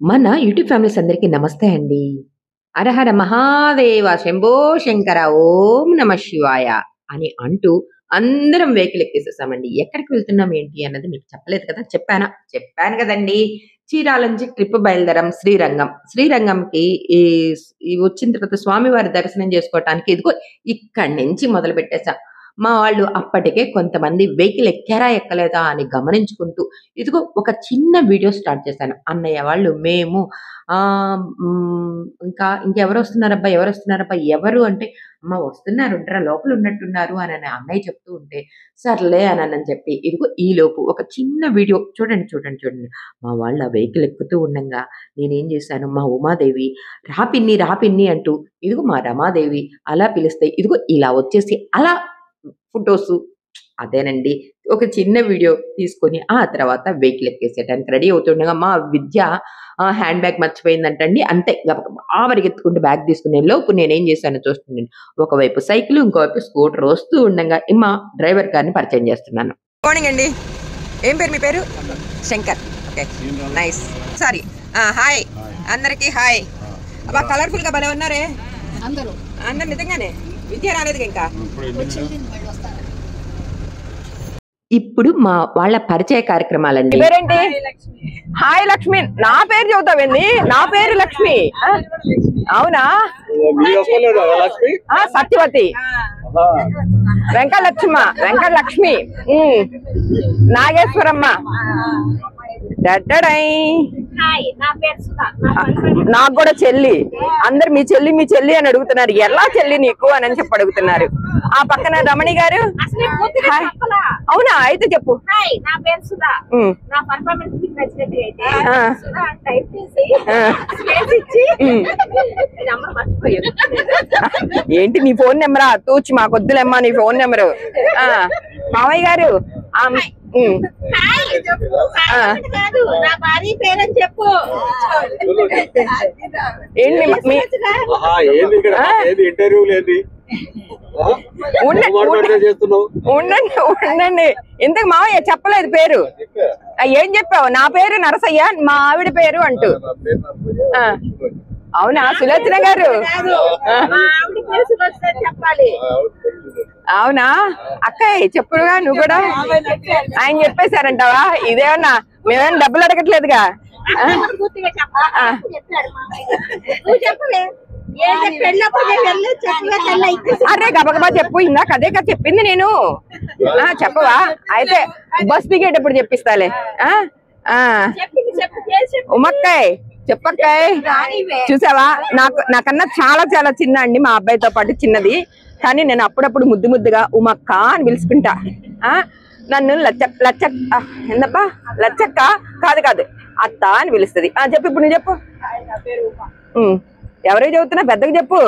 మన YouTube families అందరికీ నమస్తే అండి. హరహర మహాదేవ శంభో శంకర ఓం నమ శివాయ అని అంటూ అందరం వెహికల్ ఎక్కేసేసామండి. ఎక్కడికి వెళ్తున్నాం ఏంటి అన్నది మీకు చెప్పలేదు కదా! చెప్పానా? చెప్పాను కదండీ! చీరాల నుంచి ట్రిప్ బయలుదేరాం శ్రీరంగం. శ్రీరంగంకి ఈ ఈ వచ్చిన తర్వాత స్వామివారి దర్శనం చేసుకోవటానికి ఇదిగో ఇక్కడి నుంచి మొదలుపెట్టేసా. మా వాళ్ళు అప్పటికే కొంతమంది వెహికల్ ఎక్కారా? ఎక్కలేదా? అని గమనించుకుంటూ ఇదిగో ఒక చిన్న వీడియో స్టార్ట్ చేశాను. అన్నయ్య వాళ్ళు, మేము ఇంకెవరొస్తున్నారబ్బా? ఎవరొస్తున్నారబ్బా? ఎవరు అంటే, అమ్మ వస్తున్నారు ఉంటరా లోపల ఉన్నట్టున్నారు అనని అన్నయ్య చెప్తూ ఉంటే, సర్లే అనని చెప్పి ఇదిగో ఈలోపు ఒక చిన్న వీడియో చూడండి. మా వాళ్ళు ఆ వెహికల్ ఎక్కుతూ ఉండంగా నేనేం చేశాను, మా ఉమాదేవి రా పిన్ని, రా పిన్ని అంటూ ఇదిగో మా రమాదేవి అలా పిలిస్తే ఇదిగో ఇలా వచ్చేసి అలా ఫోటోసు అదేనండి. ఒక చిన్న వీడియో తీసుకొని, ఆ తర్వాత వెహికల్ ఎక్కేసేయడానికి రెడీ అవుతుండగా మా విద్య హ్యాండ్ బ్యాగ్ మర్చిపోయిందంటండి. అంతే గబగబా పరిగెత్తుకుంటూ బ్యాగ్ తీసుకునే లోపు నేనేం చేశానో చూస్తుండండి. ఒకవైపు సైకిల్, ఇంకోవైపు స్కూటర్ వస్తూ ఉండంగా మా డ్రైవర్ గారిని పరిచయం చేస్తున్నాను. మార్నింగ్ అండి. ఏం పేరు మీ పేరు? Shankar. Okay, nice. Sorry, hi అందరికి హాయ్. అబ్బా కలర్ఫుల్ గా భలే ఉన్నారే అందరూ నిజంగానే. విద్య రాలేదు ఇంకా. ఇప్పుడు మా వాళ్ళ పరిచయ కార్యక్రమాలండి. పేరేంటి? హాయ్ లక్ష్మి. నా పేరు చెబుతావేంది? నా పేరు లక్ష్మి. అవునా? సత్యవతి, వెంకటలక్ష్మి, నాగేశ్వరమ్మ. నాకు కూడా చెల్లి. అందరు మీ చెల్లి అని అడుగుతున్నారు. ఎలా చెల్లి నీకు అని చెప్పి అడుగుతున్నారు. ఆ పక్కన రమణి గారు. అవునా? అయితే చెప్పు. ఏంటి నీ ఫోన్ నెంబరా? తూచి మాకొద్దులేమ్మా నీ ఫోన్ నెంబరు. మావయ్య గారు ఉండండి. ఇంతకు మావయ్య చెప్పలేదు పేరు. ఏం చెప్పావు? నా పేరు నరసయ్య, మా ఆవిడ పేరు అంటూ. అవునా? సులోచన గారు. అవునా? అక్కయ్య చెప్పుడుగా నువ్వు కూడా. ఆయన చెప్పేశారంటావా? ఇదేమన్నా మేమేమన్నా డబ్బులు అడగట్లేదుగా. అరే గబగబా చెప్పు. ఇందాక అదే కదా చెప్పింది నేను. చెప్పవా? అయితే బస్ టికెట్ ఎప్పుడు చెప్పిస్తాలే. ఉమక్కాయ్ చెప్పక్కాయ్. చూసావా? నాకన్నా చాలా చాలా చిన్న అండి మా అబ్బాయితో పాటు చిన్నది. కానీ నేను అప్పుడప్పుడు ముద్దుగా ఉమక్క అని పిలుచుకుంటా. నన్ను ఏందబ్బా లచ్చక్క కాదు అత్త అని పిలుస్తుంది. చెప్పు ఇప్పుడు నువ్వు చెప్పు. ఎవరో చెబుతున్నా పెద్దగా చెప్పు.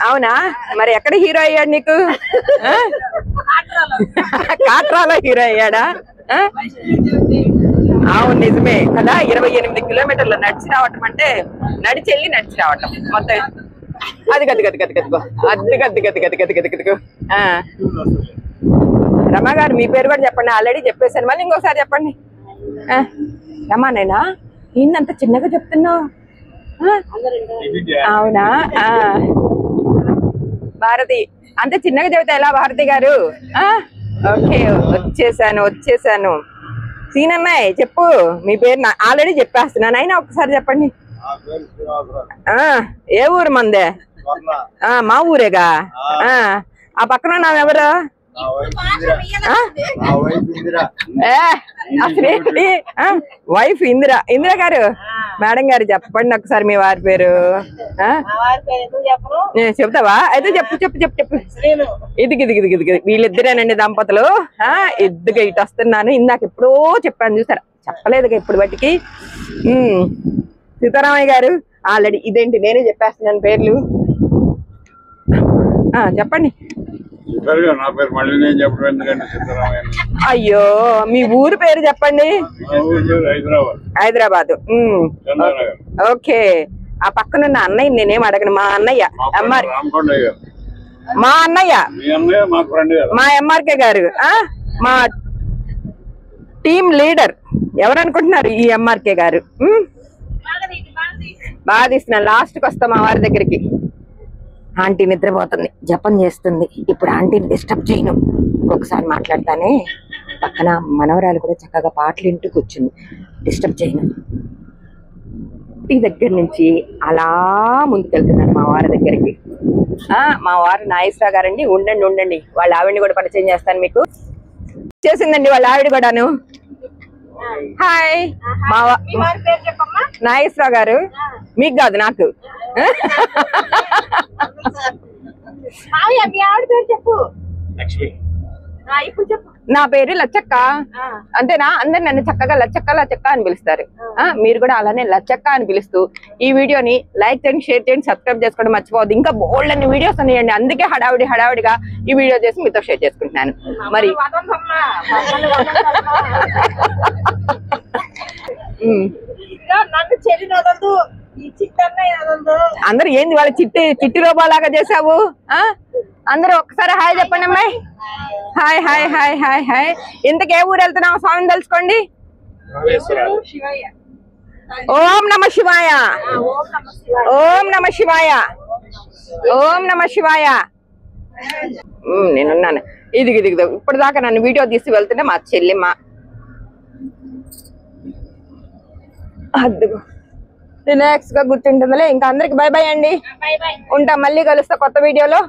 అవునా? మరి ఎక్కడ హీరో అయ్యాడు నీకు? కాట్రాలో హీరో అయ్యాడా? అవును నిజమే కదా. 28 కిలోమీటర్లు నడిచి రావటం అంటే నడిచి రావటం మొత్తం. అది రమా గారు మీ పేరు కూడా చెప్పండి. ఆల్రెడీ చెప్పేశాను, మళ్ళీ ఇంకోసారి చెప్పండి. రమానేనా? ఈయనంత చిన్నగా చెప్తున్నావు? అవునా? భారతి అంత చిన్నగా చెబుతా ఎలా భారతి గారు? ఓకే, వచ్చేసాను. సీనన్నాయ్ చెప్పు మీ పేరు. ఆల్రెడీ చెప్పేస్తున్నాను, అయినా ఒకసారి చెప్పండి. ఏ ఊరు మందే? మా ఊరేగా. ఆ పక్కన నావెవరు? అసలేంటి వైఫ్ ఇందిరా గారు. మేడం గారు చెప్పండి ఒకసారి మీ వారి పేరు. చెప్తావా? అయితే చెప్పు. ఇది వీళ్ళిద్దరేనండి దంపతులు. ఇద్దుగా ఇటు వస్తున్నాను. ఇందాక ఎప్పుడో చెప్పాను చూసారా? చెప్పలేదుగా ఇప్పుడు బట్టికి. సీతారామయ్య గారు ఆల్రెడీ. ఇదేంటి నేనే చెప్పేస్తున్నాను పేర్లు. చెప్పండి. అయ్యో మీ ఊరు పేరు చెప్పండి. హైదరాబాద్. ఓకే. ఆ పక్కనున్న అన్నయ్య నేనేం అడగను. మా అన్నయ్య ఎంఆర్ మా అన్నయ్య, మా ఎంఆర్కే గారు, మా టీం లీడర్. ఎవరు అనుకుంటున్నారు? ఈ ఎంఆర్కే గారు. బాగా తీస్తున్నాను. లాస్ట్కి వస్తాం మా వారి దగ్గరికి. ఆంటీ నిద్రపోతుంది, జపం చేస్తుంది. ఇప్పుడు ఆంటీని డిస్టర్బ్ చేయను, ఒకసారి మాట్లాడతానే. పక్కన మనవరాలు కూడా చక్కగా పాటలు వింటూ కూర్చుంది, డిస్టర్బ్ చేయను. ఇంటి దగ్గర నుంచి అలా ముందుకెళ్తున్నాను మా వారి దగ్గరికి. మా వారు నాగేశ్వరరావు గారండి. ఉండండి ఉండండి, వాళ్ళ ఆవిడని కూడా పరిచయం చేస్తాను మీకు. చేసిందండి వాళ్ళ ఆవిడ కూడాను. హాయ్, నాగేశ్వరరావు గారు. మీకు కాదు, నాకు. నా పేరు లచ్చక్క. అంతేనా? అందరు నన్ను చక్కగా లచ్చక్క లచ్చక్క అని పిలుస్తారు. మీరు కూడా అలానే లచ్చక్క అని పిలుస్తూ ఈ వీడియోని లైక్ చేయండి, షేర్ చేయండి, సబ్స్క్రైబ్ చేసుకోవడం మర్చిపోవద్దు. ఇంకా బోల్డ్ అన్ని వీడియోస్ ఉన్నాయండి, అందుకే హడావిడిగా ఈ వీడియో చేసి మీతో షేర్ చేసుకుంటున్నాను. మరి అందరు ఏంది వాళ్ళ చిట్టి రోబాలాగా చేసావు? అందరూ ఒక్కసారి హాయ్ చెప్పండి అమ్మాయి. Hi hi hi hi hi. ఇంతకే ఊరు వెళ్తున్నావు? స్వామిని తెలుసుకోండి. ఓం నమ శివాయ, ఓం నమ శివాయ, ఓం నమ శివాయ. నేనున్నాను. ఇది ఇప్పటిదాకా నన్ను వీడియో తీసి వెళ్తుంటే మా చెల్లిమ్మ. అద్దుగో రిలాక్స్ గా కూర్చుంటుందిలే. ఇంకా అందరికి బై బై అండి. ఉంటా, మళ్ళీ కలుస్తా కొత్త వీడియోలో.